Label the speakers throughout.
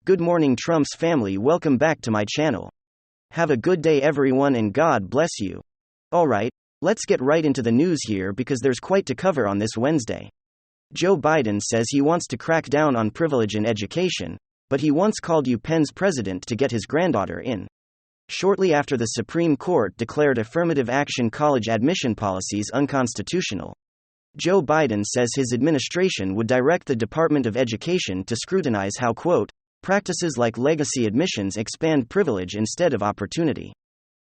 Speaker 1: Good morning, Trump's family. Welcome back to my channel. Have a good day, everyone, and God bless you. Alright, let's get right into the news here because there's quite to cover on this Wednesday. Joe Biden says he wants to crack down on privilege in education, but he once called Penn's president to get his granddaughter in. Shortly after the Supreme Court declared affirmative action college admission policies unconstitutional, Joe Biden says his administration would direct the Department of Education to scrutinize how, quote, practices like legacy admissions expand privilege instead of opportunity.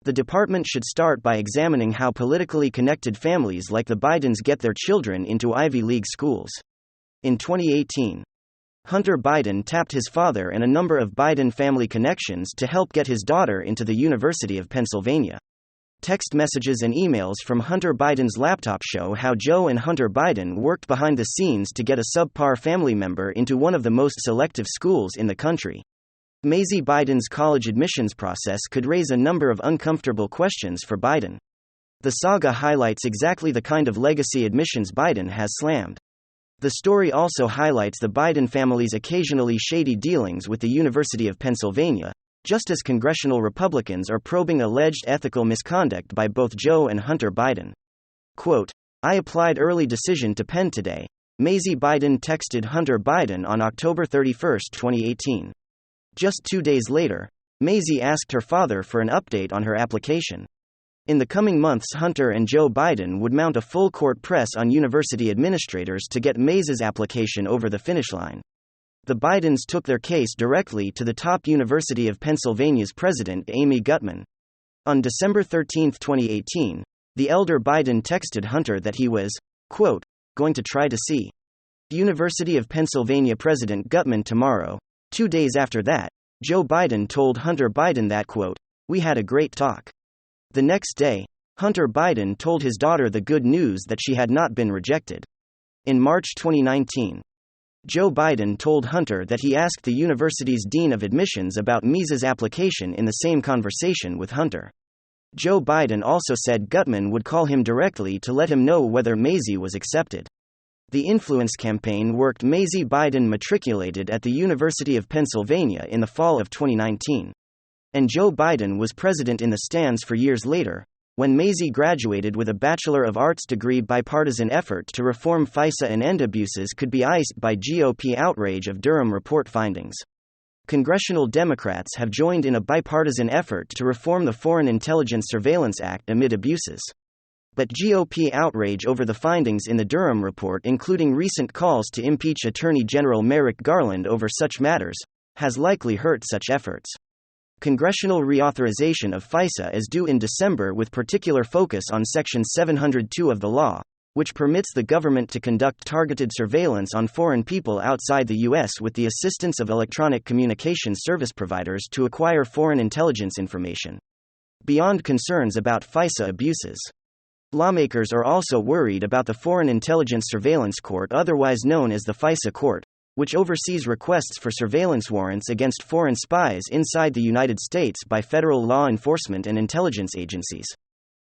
Speaker 1: The department should start by examining how politically connected families like the Bidens get their children into Ivy League schools. In 2018, Hunter Biden tapped his father and a number of Biden family connections to help get his daughter into the University of Pennsylvania. Text messages and emails from Hunter Biden's laptop show how Joe and Hunter Biden worked behind the scenes to get a subpar family member into one of the most selective schools in the country. Maisie Biden's college admissions process could raise a number of uncomfortable questions for Biden. The saga highlights exactly the kind of legacy admissions Biden has slammed. The story also highlights the Biden family's occasionally shady dealings with the University of Pennsylvania, just as congressional Republicans are probing alleged ethical misconduct by both Joe and Hunter Biden. Quote, I applied early decision to Penn today, Maisie Biden texted Hunter Biden on October 31, 2018. Just 2 days later, Maisie asked her father for an update on her application. In the coming months, Hunter and Joe Biden would mount a full court press on university administrators to get Maisie's application over the finish line. The Bidens took their case directly to the top University of Pennsylvania's president, Amy Gutmann. On December 13, 2018, the elder Biden texted Hunter that he was, quote, going to try to see University of Pennsylvania President Gutmann tomorrow. 2 days after that, Joe Biden told Hunter Biden that, quote, we had a great talk. The next day, Hunter Biden told his daughter the good news that she had not been rejected. In March 2019, Joe Biden told Hunter that he asked the university's dean of admissions about Maisie's application in the same conversation with Hunter. Joe Biden also said Gutmann would call him directly to let him know whether Maisie was accepted. The influence campaign worked. Maisie Biden matriculated at the University of Pennsylvania in the fall of 2019. And Joe Biden was president in the stands for years later, when Maisie graduated with a Bachelor of Arts degree. Bipartisan effort to reform FISA and end abuses could be iced by GOP outrage of Durham report findings. Congressional Democrats have joined in a bipartisan effort to reform the Foreign Intelligence Surveillance Act amid abuses. But GOP outrage over the findings in the Durham report, including recent calls to impeach Attorney General Merrick Garland over such matters, has likely hurt such efforts. Congressional reauthorization of FISA is due in December, with particular focus on Section 702 of the law, which permits the government to conduct targeted surveillance on foreign people outside the U.S. with the assistance of electronic communications service providers to acquire foreign intelligence information. Beyond concerns about FISA abuses, lawmakers are also worried about the Foreign Intelligence Surveillance Court, otherwise known as the FISA Court, which oversees requests for surveillance warrants against foreign spies inside the United States by federal law enforcement and intelligence agencies.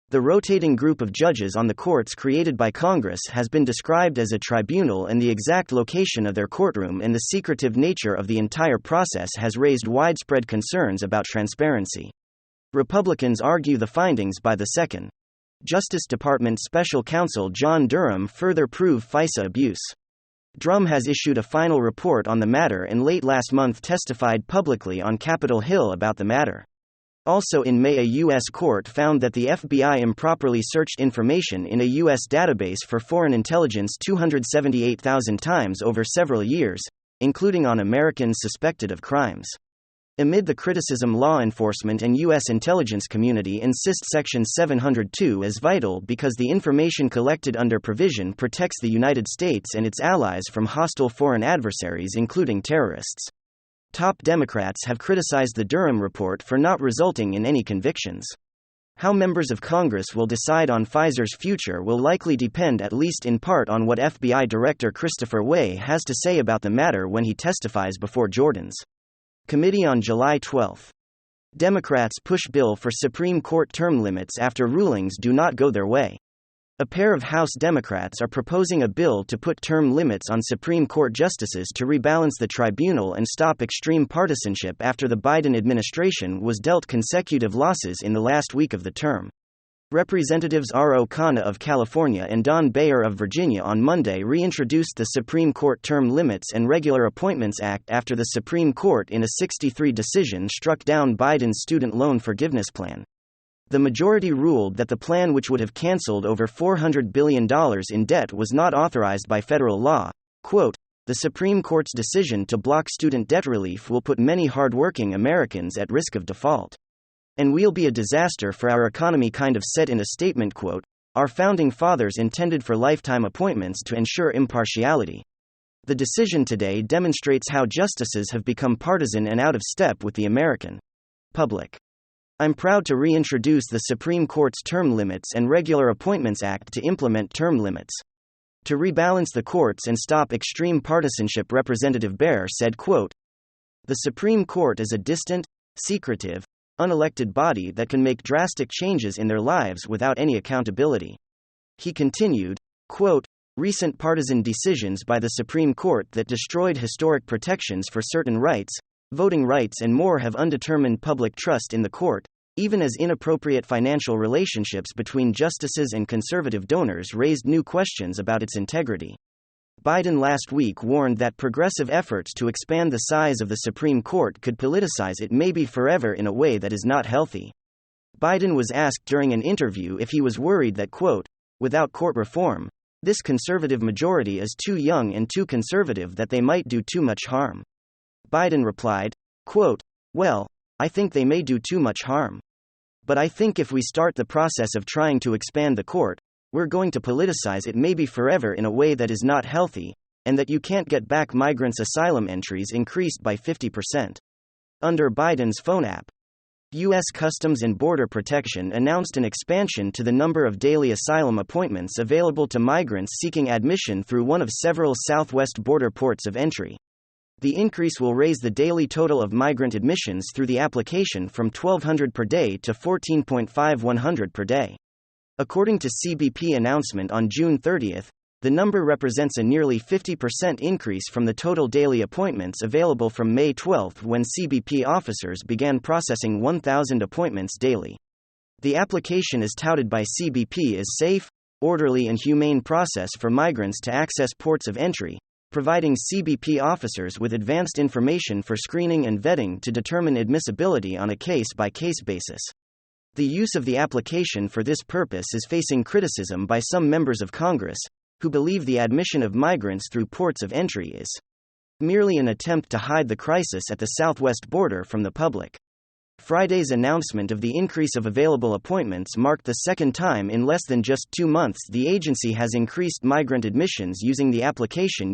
Speaker 1: The rotating group of judges on the courts created by Congress has been described as a tribunal, and the exact location of their courtroom and the secretive nature of the entire process has raised widespread concerns about transparency. Republicans argue the findings by the Second Justice Department Special Counsel John Durham further prove FISA abuse. Durham has issued a final report on the matter and late last month testified publicly on Capitol Hill about the matter. Also in May, a U.S. court found that the FBI improperly searched information in a U.S. database for foreign intelligence 278,000 times over several years, including on Americans suspected of crimes. Amid the criticism, law enforcement and U.S. intelligence community insist Section 702 is vital because the information collected under provision protects the United States and its allies from hostile foreign adversaries, including terrorists. Top Democrats have criticized the Durham report for not resulting in any convictions. How members of Congress will decide on Pfizer's future will likely depend, at least in part, on what FBI Director Christopher Wray has to say about the matter when he testifies before Jordan's committee on July 12. Democrats push bill for Supreme Court term limits after rulings do not go their way. A pair of House Democrats are proposing a bill to put term limits on Supreme Court justices to rebalance the tribunal and stop extreme partisanship after the Biden administration was dealt consecutive losses in the last week of the term. Representatives R.O. Khanna of California and Don Beyer of Virginia on Monday reintroduced the Supreme Court Term Limits and Regular Appointments Act after the Supreme Court in a 6-3 decision struck down Biden's student loan forgiveness plan. The majority ruled that the plan, which would have canceled over $400 billion in debt, was not authorized by federal law. Quote, "The Supreme Court's decision to block student debt relief will put many hardworking Americans at risk of default. And will be a disaster for our economy," kind of said in a statement. Quote, "Our founding fathers intended for lifetime appointments to ensure impartiality. The decision today demonstrates how justices have become partisan and out of step with the American public. I'm proud to reintroduce the Supreme Court's Term Limits and Regular Appointments Act to implement term limits to rebalance the courts and stop extreme partisanship," Representative Beyer said. Quote, "The Supreme Court is a distant, secretive, unelected body that can make drastic changes in their lives without any accountability." He continued, quote, "Recent partisan decisions by the Supreme Court that destroyed historic protections for certain rights, voting rights and more have undermined public trust in the court, even as inappropriate financial relationships between justices and conservative donors raised new questions about its integrity." Biden last week warned that progressive efforts to expand the size of the Supreme Court could politicize it maybe forever in a way that is not healthy. Biden was asked during an interview if he was worried that, quote, "Without court reform, this conservative majority is too young and too conservative that they might do too much harm." Biden replied, quote, "Well, I think they may do too much harm. But I think if we start the process of trying to expand the court, we're going to politicize it maybe forever in a way that is not healthy, and that you can't get back." Migrants' asylum entries increased by 50%. Under Biden's phone app, U.S. Customs and Border Protection announced an expansion to the number of daily asylum appointments available to migrants seeking admission through one of several southwest border ports of entry. The increase will raise the daily total of migrant admissions through the application from 1,200 per day to 14,500 per day. According to CBP announcement on June 30, the number represents a nearly 50% increase from the total daily appointments available from May 12 when CBP officers began processing 1,000 appointments daily. The application is touted by CBP as safe, orderly and humane process for migrants to access ports of entry, providing CBP officers with advanced information for screening and vetting to determine admissibility on a case-by-case basis. The use of the application for this purpose is facing criticism by some members of Congress, who believe the admission of migrants through ports of entry is merely an attempt to hide the crisis at the southwest border from the public. Friday's announcement of the increase of available appointments marked the second time in less than just 2 months the agency has increased migrant admissions using the application.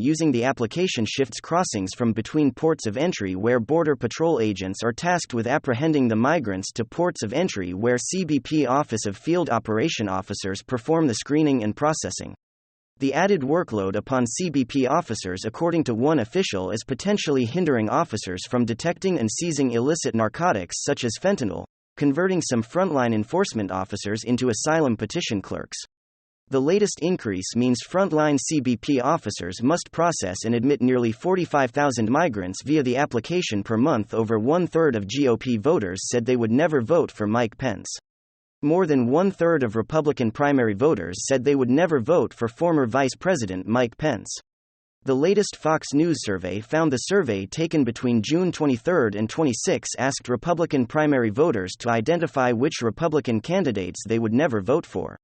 Speaker 1: Shifts crossings from between ports of entry where Border Patrol agents are tasked with apprehending the migrants to ports of entry where CBP Office of Field Operation officers perform the screening and processing. The added workload upon CBP officers, according to one official, is potentially hindering officers from detecting and seizing illicit narcotics such as fentanyl, converting some frontline enforcement officers into asylum petition clerks. The latest increase means frontline CBP officers must process and admit nearly 45,000 migrants via the application per month. Over 1/3 of GOP voters said they would never vote for Mike Pence. More than 1/3 of Republican primary voters said they would never vote for former Vice President Mike Pence. The latest Fox News survey found the survey taken between June 23 and 26 asked Republican primary voters to identify which Republican candidates they would never vote for.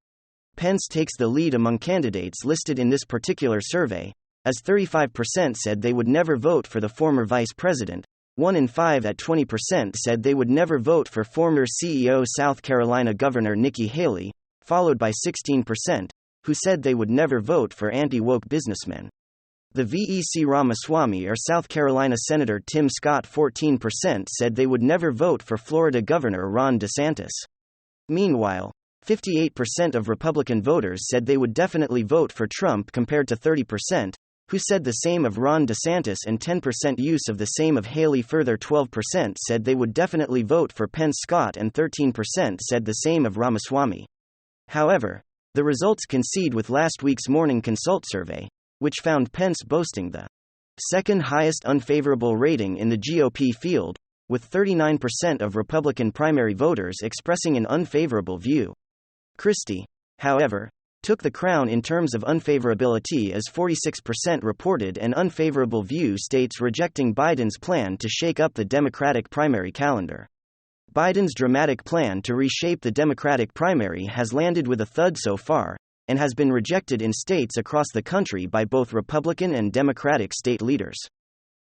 Speaker 1: Pence takes the lead among candidates listed in this particular survey, as 35% said they would never vote for the former vice president. 1 in 5 at 20% said they would never vote for former CEO South Carolina Governor Nikki Haley, followed by 16%, who said they would never vote for anti-woke businessmen. The VEC Ramaswamy or South Carolina Senator Tim Scott 14% said they would never vote for Florida Governor Ron DeSantis. Meanwhile, 58% of Republican voters said they would definitely vote for Trump compared to 30%, who said the same of Ron DeSantis, and 10% use of the same of Haley. Further, 12% said they would definitely vote for Pence. Scott and 13% said the same of Ramaswamy. However, The results coincide with last week's Morning Consult survey, which found Pence boasting the second highest unfavorable rating in the GOP field, with 39% of Republican primary voters expressing an unfavorable view. Christie, however, took the crown in terms of unfavorability, as 46% reported an unfavorable view states rejecting Biden's plan to shake up the Democratic primary calendar. Biden's dramatic plan to reshape the Democratic primary has landed with a thud so far, and has been rejected in states across the country by both Republican and Democratic state leaders.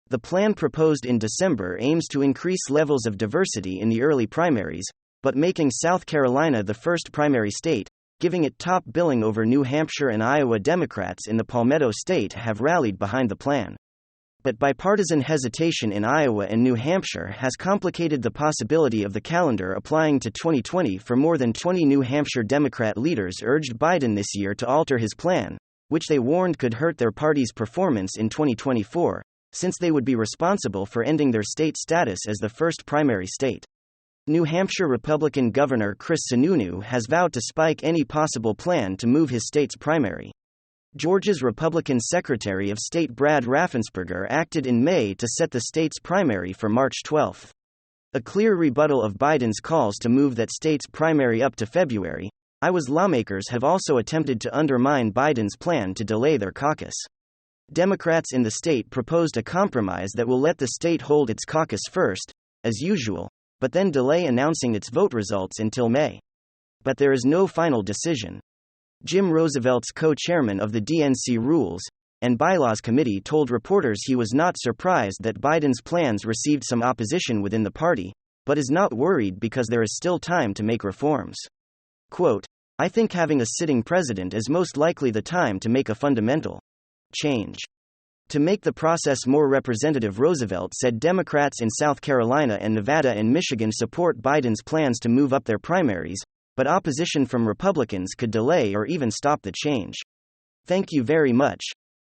Speaker 1: The plan proposed in December aims to increase levels of diversity in the early primaries, but making South Carolina the first primary state, giving it top billing over New Hampshire and Iowa. Democrats in the Palmetto State have rallied behind the plan. But bipartisan hesitation in Iowa and New Hampshire has complicated the possibility of the calendar applying to 2020. For more than 20 New Hampshire Democrat leaders urged Biden this year to alter his plan, which they warned could hurt their party's performance in 2024, since they would be responsible for ending their state status as the first primary state. New Hampshire Republican Governor Chris Sununu has vowed to spike any possible plan to move his state's primary. Georgia's Republican Secretary of State Brad Raffensperger acted in May to set the state's primary for March 12. A clear rebuttal of Biden's calls to move that state's primary up to February, Iowa's lawmakers have also attempted to undermine Biden's plan to delay their caucus. Democrats in the state proposed a compromise that will let the state hold its caucus first, as usual, but then delay announcing its vote results until May. But there is no final decision. Jim Roosevelt's co-chairman of the DNC Rules and Bylaws Committee told reporters he was not surprised that Biden's plans received some opposition within the party, but is not worried because there is still time to make reforms. Quote, "I think having a sitting president is most likely the time to make a fundamental change to make the process more representative." Roosevelt said Democrats in South Carolina and Nevada and Michigan support Biden's plans to move up their primaries, but opposition from Republicans could delay or even stop the change. Thank you very much.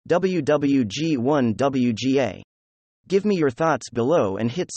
Speaker 1: WWG1WGA. Give me your thoughts below and hit